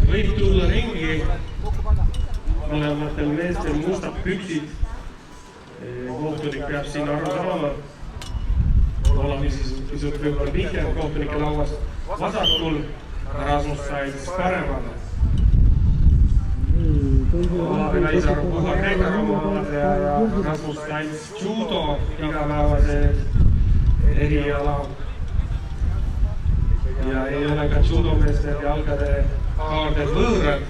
võib tulla ringi, mõlematel meestel mustad püksid. Kohtunik peab siin aru saama. Olavi siis pisut võib-olla pikem kohtunike lauas vasakul, Rasmus Sainz paremale. Olavi Laisaru puha kreekaromaad ja Rasmus Sainz judo igapäevase eriala. Ja ei ole ka judomeestel jalgade haardel võõrad.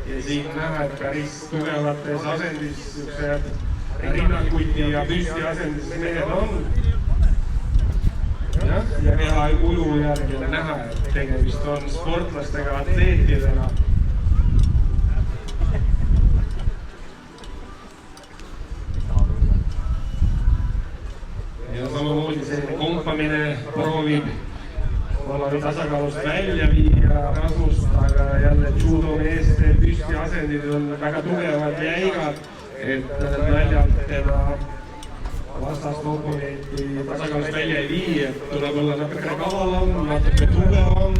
Ja siin näha, et päris tugevates asendis rinnakuti ja püsti asendis mehed on. Ja keha uju järgi on näha, et tegemist on sportlastega, atleetidega. Ja samamoodi selline kompamine proovib Olavi tasakaalust välja viia Rasmust, aga jälle judomeeste püsti asendid on väga tugevad ja jäigad, et naljalt teda vastast oponenti tasakaalust välja ei vii, et tuleb olla natukene kavalam, natuke tugevam.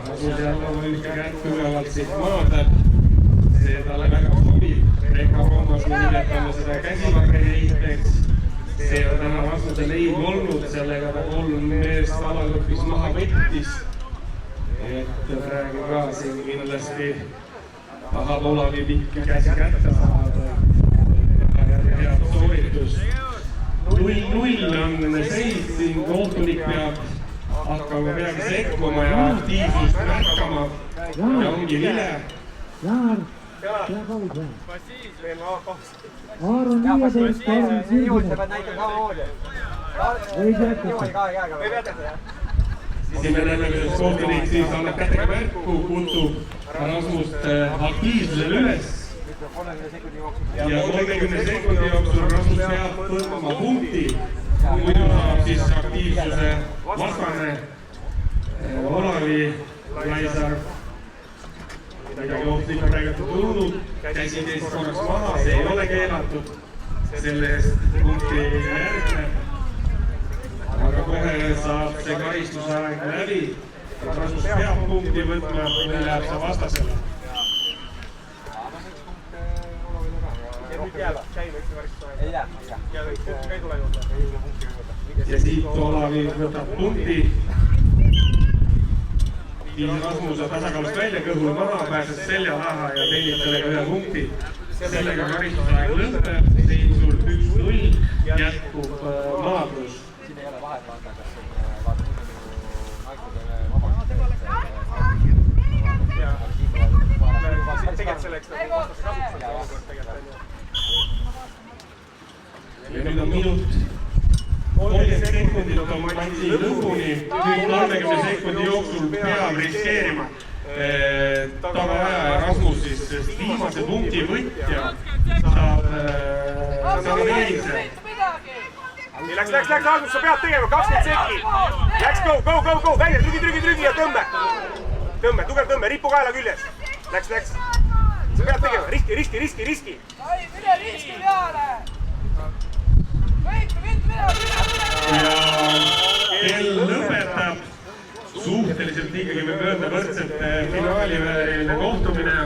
Rasmus jälle on ühte kätt tugevalt siit maadab, see talle väga sobib. Kreeka Roomas me nimetame seda käsivarreheiteks. See on täna Rasmuse leib olnud, sellega ta 3 meest alalõppis maha võttis. Et praegu ka siin kindlasti tahab Olavi pikki käsi kätte saada. Head sooritus. 0-0 on seis, siin kohtunik peab hakkama peagi sekkuma ja aktiivsust märkama. Ja ongi vile. Aaron 15, Aaron Juhul sa pead näitama samamoodi. Juhul ka. Siin me näeme, kuidas kohtunik siis annab kätega märku, kutsub Rasmust aktiivsusele üles. Ja 30 sekundi jooksul Rasmus peab võtma punkti. Muidu saab siis aktiivsuse vastane Olavi Laisar. Midagi ohtlikku praegu tulnud, käsi teist korraks maha, see ei ole keelatud, selle eest punkti järgneb. Aga kohe saab see karistusaeg läbi, et Rasmus peab punkti võtma, või läheb see vastasele. Ja siit Olavi võtab punkti. Viis Rasmuse tasakaalust välja, kõhul maha, pääses selja taha ja teenib sellega ühe punkti. Sellega karistusaeg lõpeb, seisult 1-0, jätkub maadlus. Siin ei ole vahet vaata, kas vaata tegelikult selleks vastase kasutusele. Ja nüüd on minut 30 sekundit on matši lõpuni, nüüd 30 sekundi jooksul peab riskeerima tagaaja ja Rasmus siis, sest viimase punkti võtja saab veelse. Läks, Rasmus, sa pead tegema 20 sekki. Läks, go, välja, trügi ja tõmme. Tugev tõmme, ripu kaela küljes. Läks. Sa pead tegema, riski. Mine riski peale! Ja kell lõpetab suhteliselt ikkagi võib öelda võrdsete finaalivääriline kohtumine.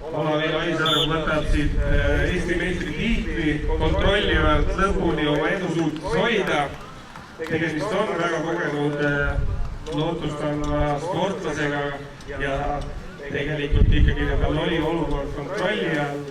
Olavi Laisar võtab siit Eesti meistri tiitli, kontrollivalt lõpuni oma edu suutis hoida. Tegemist on väga kogenud lootustandva sportlasega ja tegelikult ikkagi tal oli olukord kontrolli all.